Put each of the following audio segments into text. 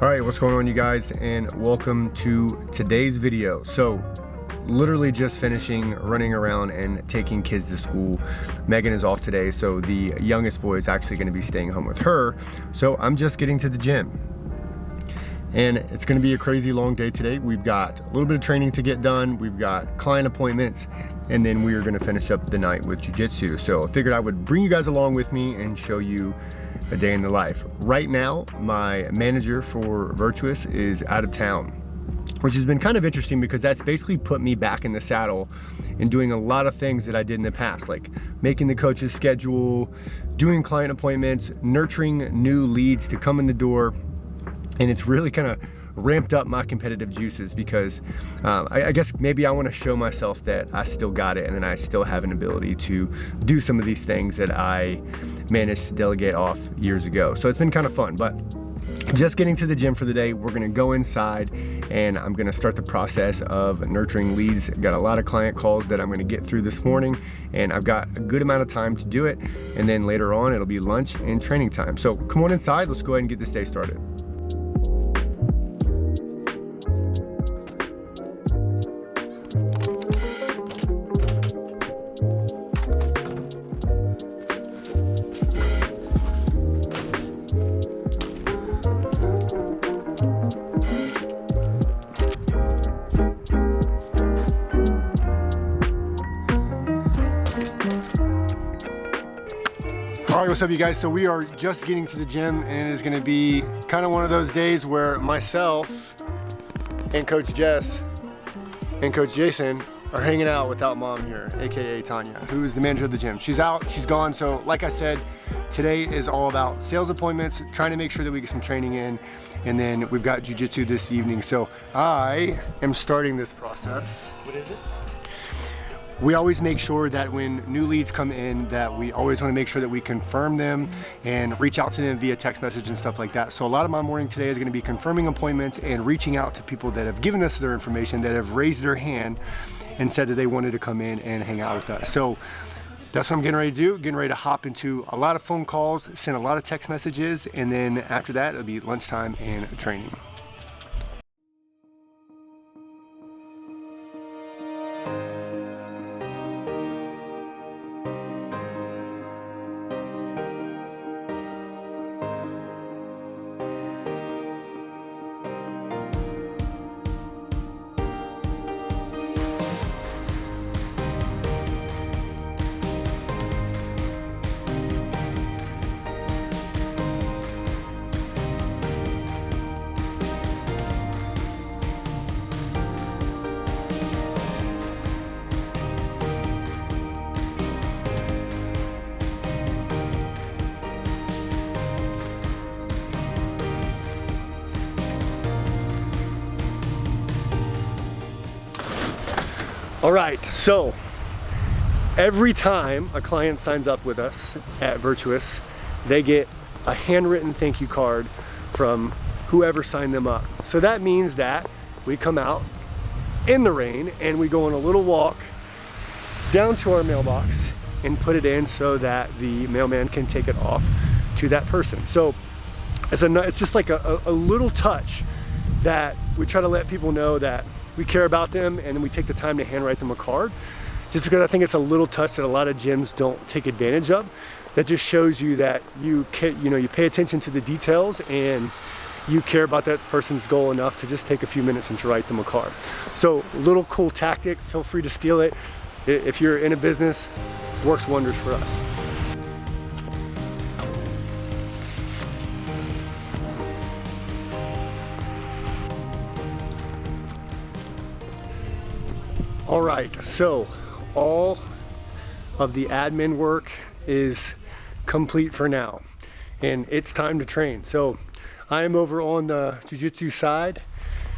All right, what's going on, you guys, and welcome to today's video. So literally just finishing running around and taking kids to school. Megan is off today, so the youngest boy is actually going to be staying home with her. So I'm just getting to the gym, and it's going to be a crazy long day today. We've got a little bit of training to get done. We've got client appointments, and then we are going to finish up the night with Jiu Jitsu. So I figured I would bring you guys along with me and show you a day in the life. Right now, my manager for Virtuous is out of town, which has been kind of interesting because that's basically put me back in the saddle and doing a lot of things that I did in the past, like making the coach's schedule, doing client appointments, nurturing new leads to come in the door. And it's really kind of ramped up my competitive juices because I guess maybe I want to show myself that I still got it and then I still have an ability to do some of these things that I managed to delegate off years ago. So it's been kind of fun, but just getting to the gym for the day. We're gonna go inside and I'm gonna start the process of nurturing leads. Got a lot of client calls that I'm gonna get through this morning, and I've got a good amount of time to do it. And then later on, it'll be lunch and training time. So come on inside, let's go ahead and get this day started. All right, what's up, you guys? So we are just getting to the gym, and it is gonna be kind of one of those days where myself and Coach Jess and Coach Jason are hanging out without mom here, AKA Tanya, who is the manager of the gym. She's out, she's gone. So like I said, today is all about sales appointments, trying to make sure that we get some training in, and then we've got Jiu Jitsu this evening. So I am starting this process. What is it? We always make sure that when new leads come in, that we always want to make sure that we confirm them and reach out to them via text message and stuff like that. So a lot of my morning today is going to be confirming appointments and reaching out to people that have given us their information, that have raised their hand and said that they wanted to come in and hang out with us. So that's what I'm getting ready to do, getting ready to hop into a lot of phone calls, send a lot of text messages, and then after that, it'll be lunchtime and training. All right, so every time a client signs up with us at Virtuous, they get a handwritten thank you card from whoever signed them up. So that means that we come out in the rain and we go on a little walk down to our mailbox and put it in so that the mailman can take it off to that person. So it's just like a little touch that we try to let people know that we care about them, and then we take the time to handwrite them a card, just because I think it's a little touch that a lot of gyms don't take advantage of. That just shows you that you pay attention to the details and you care about that person's goal enough to just take a few minutes and to write them a card. So a little cool tactic, feel free to steal it. If you're in a business, it works wonders for us. All right, so all of the admin work is complete for now, and it's time to train. So I am over on the Jiu Jitsu side.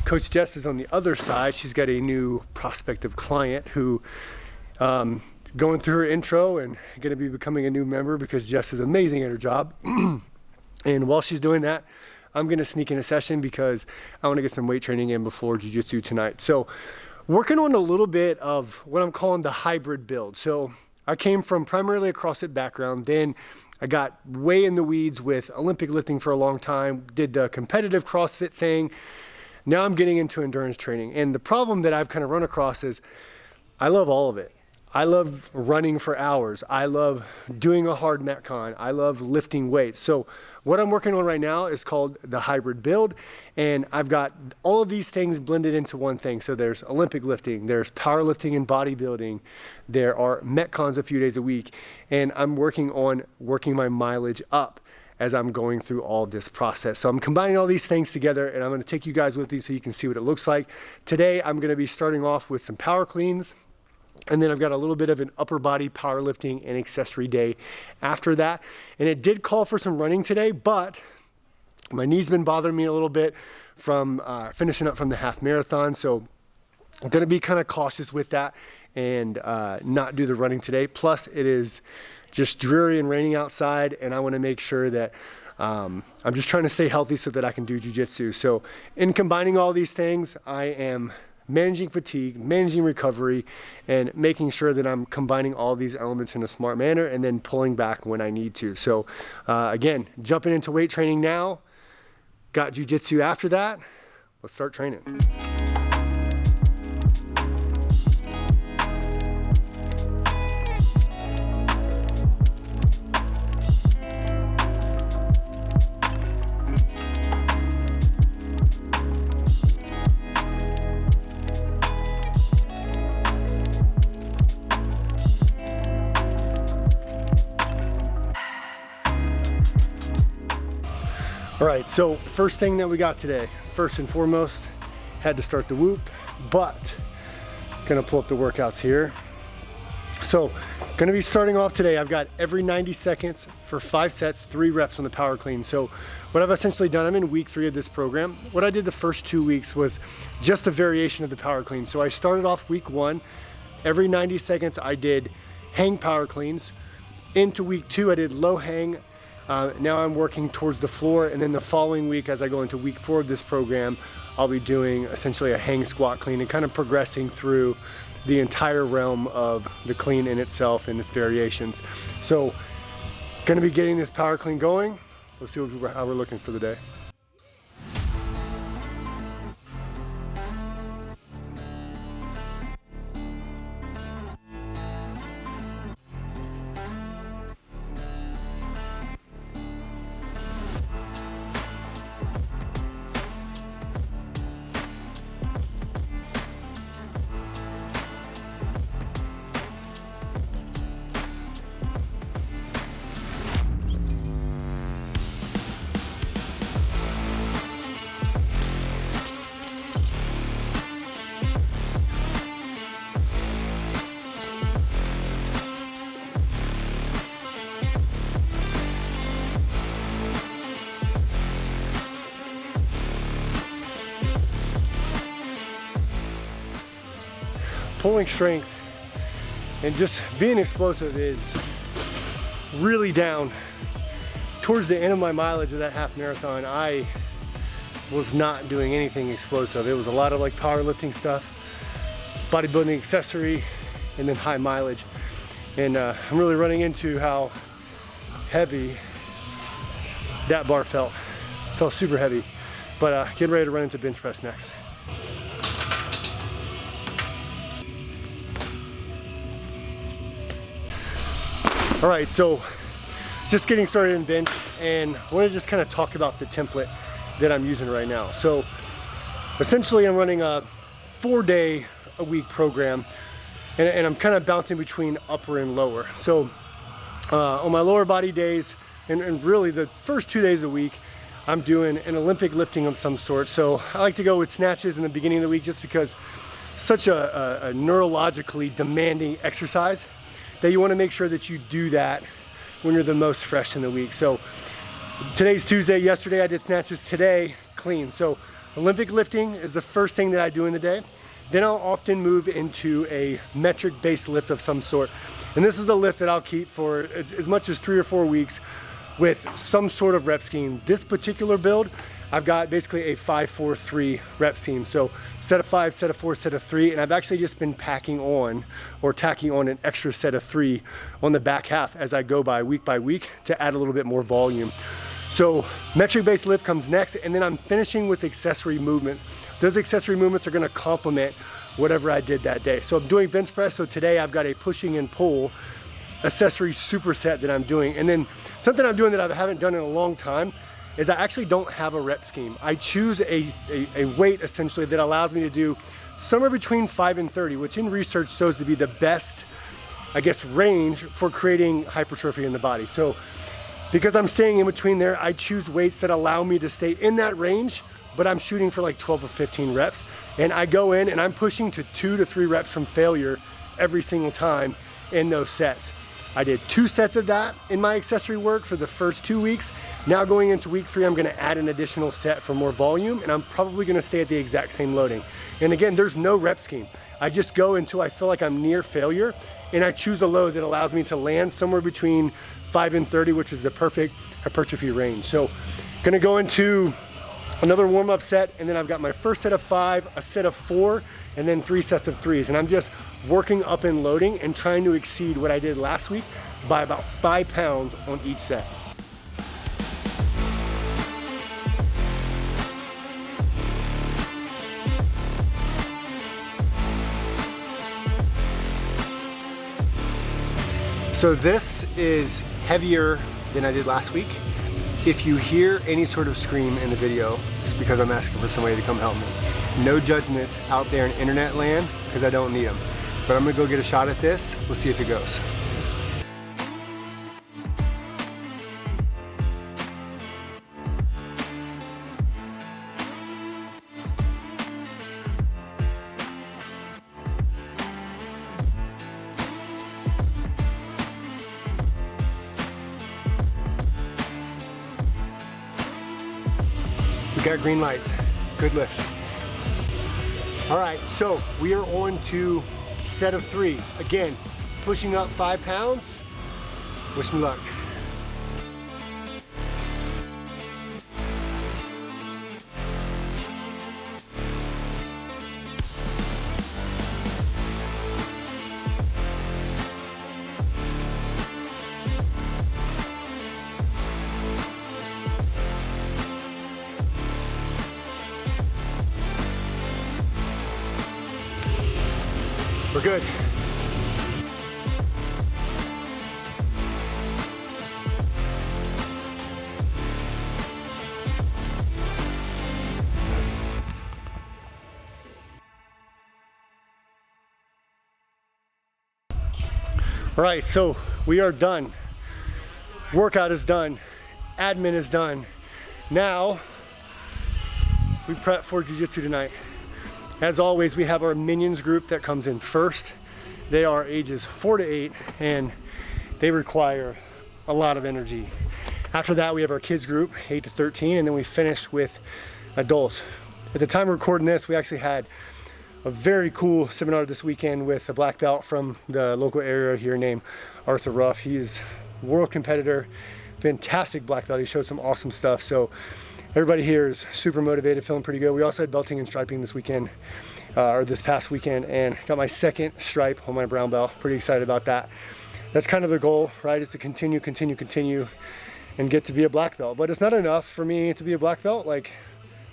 Coach Jess is on the other side. She's got a new prospective client who going through her intro and gonna be becoming a new member because Jess is amazing at her job. And while she's doing that, I'm gonna sneak in a session because I wanna get some weight training in before Jiu Jitsu tonight. So working on a little bit of what I'm calling the hybrid build. So I came from primarily a CrossFit background. Then I got way in the weeds with Olympic lifting for a long time, did the competitive CrossFit thing. Now I'm getting into endurance training. And the problem that I've kind of run across is I love all of it. I love running for hours. I love doing a hard Metcon. I love lifting weights. So what I'm working on right now is called the hybrid build. And I've got all of these things blended into one thing. So there's Olympic lifting, there's powerlifting and bodybuilding. There are Metcons a few days a week. And I'm working on working my mileage up as I'm going through all this process. So I'm combining all these things together, and I'm gonna take you guys with me so you can see what it looks like. Today, I'm gonna be starting off with some power cleans, and then I've got a little bit of an upper body powerlifting and accessory day after that. And it did call for some running today, but my knee's been bothering me a little bit from finishing up from the half marathon. So I'm gonna be kind of cautious with that and not do the running today. Plus it is just dreary and raining outside, and I wanna make sure that I'm just trying to stay healthy so that I can do jiu-jitsu. So in combining all these things, I am managing fatigue, managing recovery, and making sure that I'm combining all these elements in a smart manner and then pulling back when I need to. So again, jumping into weight training now, got jiu-jitsu after that. Let's start training. All right, so first thing that we got today, first and foremost, had to start the whoop, but gonna pull up the workouts here. So gonna be starting off today, I've got every 90 seconds for 5 sets, 3 reps on the power clean. So what I've essentially done, I'm in week 3 of this program. What I did the first 2 weeks was just a variation of the power clean. So I started off week 1, every 90 seconds I did hang power cleans. Into week 2, I did low hang. Now I'm working towards the floor, and then the following week, as I go into week 4 of this program, I'll be doing essentially a hang squat clean and kind of progressing through the entire realm of the clean in itself and its variations. So gonna be getting this power clean going. Let's see how we're looking for the day. Pulling strength and just being explosive is really down. Towards the end of my mileage of that half marathon, I was not doing anything explosive. It was a lot of like powerlifting stuff, bodybuilding accessory, and then high mileage. And I'm really running into how heavy that bar felt. It felt super heavy, but getting ready to run into bench press next. All right, so just getting started in bench, and I want to just kind of talk about the template that I'm using right now. So essentially I'm running a 4-day-a-week program, and I'm kind of bouncing between upper and lower. So on my lower body days, and really the first 2 days of the week, I'm doing an Olympic lifting of some sort. So I like to go with snatches in the beginning of the week just because such a neurologically demanding exercise that you want to make sure that you do that when you're the most fresh in the week. So today's Tuesday. Yesterday I did snatches. Today, clean. So Olympic lifting is the first thing that I do in the day. Then I'll often move into a metric-based lift of some sort. And this is the lift that I'll keep for as much as 3 or 4 weeks with some sort of rep scheme. This particular build, I've got basically a 5-4-3 rep scheme. So set of 5, set of 4, set of 3, and I've actually just been packing on or tacking on an extra set of 3 on the back half as I go by week to add a little bit more volume. So metric based lift comes next, and then I'm finishing with accessory movements. Those accessory movements are gonna complement whatever I did that day. So I'm doing bench press, so today I've got a pushing and pull accessory superset that I'm doing. And then something I'm doing that I haven't done in a long time is I actually don't have a rep scheme. I choose a weight essentially that allows me to do somewhere between 5 and 30, which in research shows to be the best, I guess, range for creating hypertrophy in the body. So because I'm staying in between there, I choose weights that allow me to stay in that range, but I'm shooting for like 12 or 15 reps. And I go in and I'm pushing to 2 to 3 reps from failure every single time in those sets. I did 2 sets of that in my accessory work for the first 2 weeks. Now going into week 3, I'm gonna add an additional set for more volume, and I'm probably gonna stay at the exact same loading. And again, there's no rep scheme. I just go until I feel like I'm near failure, and I choose a load that allows me to land somewhere between 5 and 30, which is the perfect hypertrophy range. So gonna go into another warm-up set, and then I've got my first set of 5, a set of 4, and then 3 sets of 3s. And I'm just working up and loading and trying to exceed what I did last week by about 5 pounds on each set. So this is heavier than I did last week. If you hear any sort of scream in the video, it's because I'm asking for somebody to come help me. No judgments out there in internet land, because I don't need them. But I'm gonna go get a shot at this. We'll see if it goes. We got green lights. Good lift. All right, so we are on to set of 3. Again, pushing up 5 pounds. Wish me luck. We're good. All right, so we are done. Workout is done. Admin is done. Now, we prep for Jiu Jitsu tonight. As always, we have our minions group that comes in first. They are ages 4 to 8, and they require a lot of energy. After that, we have our kids group, 8 to 13, and then we finish with adults. At the time of recording this, we actually had a very cool seminar this weekend with a black belt from the local area here named Arthur Ruff. He is a world competitor, fantastic black belt. He showed some awesome stuff. So everybody here is super motivated, feeling pretty good. We also had belting and striping this weekend, or this past weekend, and got my 2nd stripe on my brown belt. Pretty excited about that. That's kind of the goal, right? Is to continue, and get to be a black belt. But it's not enough for me to be a black belt. Like,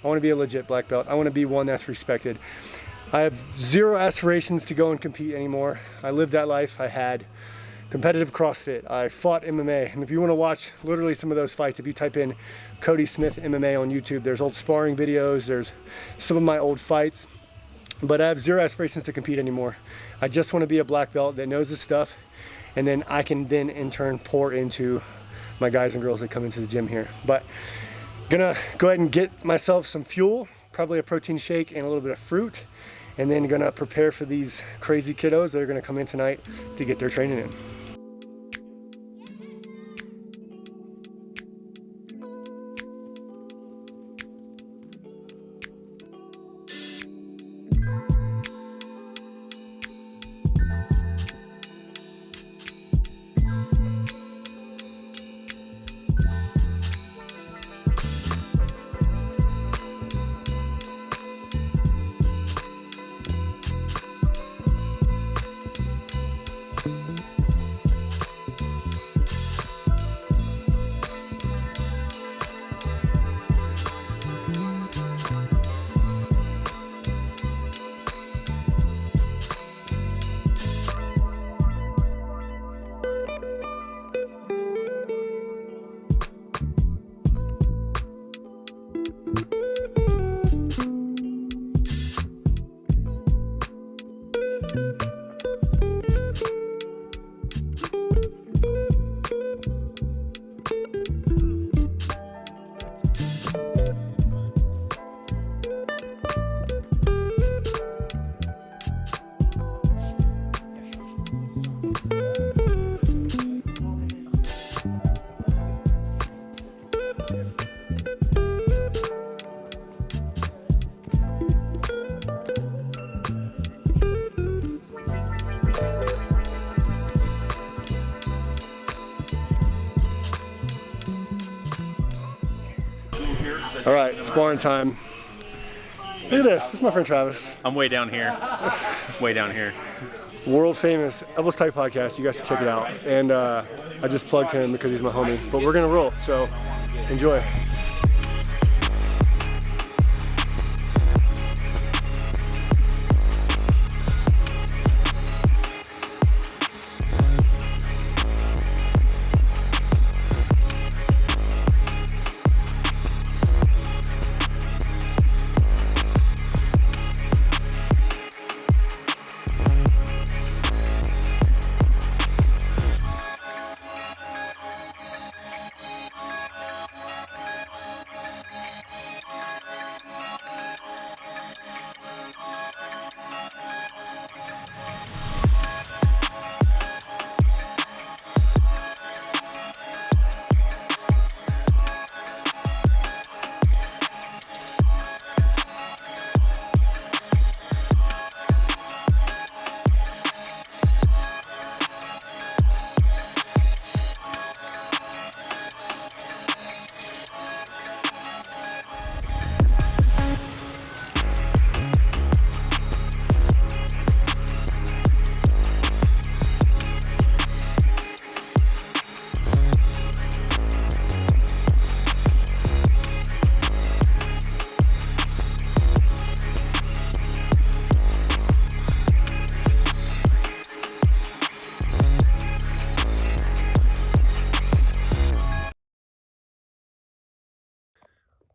I want to be a legit black belt. I want to be one that's respected. I have zero aspirations to go and compete anymore. I lived that life. I had competitive CrossFit. I fought MMA. And if you want to watch literally some of those fights, if you type in Cody Smith MMA on YouTube, there's old sparring videos, there's some of my old fights. But I have zero aspirations to compete anymore. I just want to be a black belt that knows this stuff, and then I can then in turn pour into my guys and girls that come into the gym here. But gonna go ahead and get myself some fuel, probably a protein shake and a little bit of fruit, and then gonna prepare for these crazy kiddos that are gonna come in tonight to get their training in. All right, sparring time. Look at this. This is my friend Travis. I'm way down here. Way down here. World famous Elbows Tight podcast. You guys should check it out. And I just plugged him because he's my homie. But we're gonna roll. So enjoy.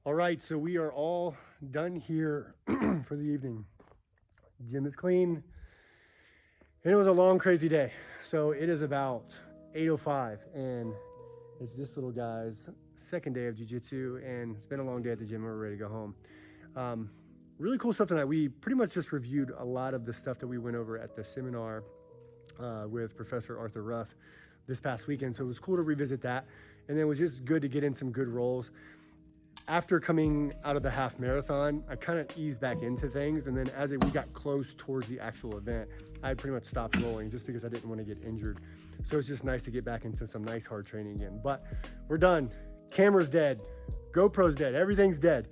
All right, so we are all done here for the evening. Gym is clean, and it was a long, crazy day. So it is about 8:05, and it's this little guy's second day of jiu-jitsu, and it's been a long day at the gym, and we're ready to go home. Really cool stuff tonight. We pretty much just reviewed a lot of the stuff that we went over at the seminar with Professor Arthur Ruff this past weekend, so it was cool to revisit that, and then it was just good to get in some good rolls. After coming out of the half marathon, I kind of eased back into things. And then as we got close towards the actual event, I pretty much stopped rolling just because I didn't want to get injured. So it's just nice to get back into some nice hard training again. But we're done. Camera's dead. GoPro's dead. Everything's dead.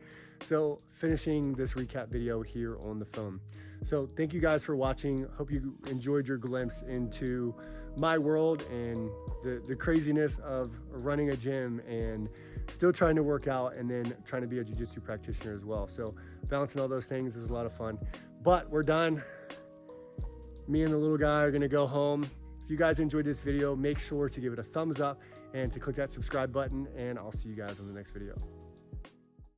So finishing this recap video here on the phone. So thank you guys for watching. Hope you enjoyed your glimpse into my world and the craziness of running a gym and still trying to work out and then trying to be a jiu-jitsu practitioner as well. So balancing all those things is a lot of fun. But we're done. Me and the little guy are gonna go home. If you guys enjoyed this video, make sure to give it a thumbs up and to click that subscribe button, and I'll see you guys on the next video.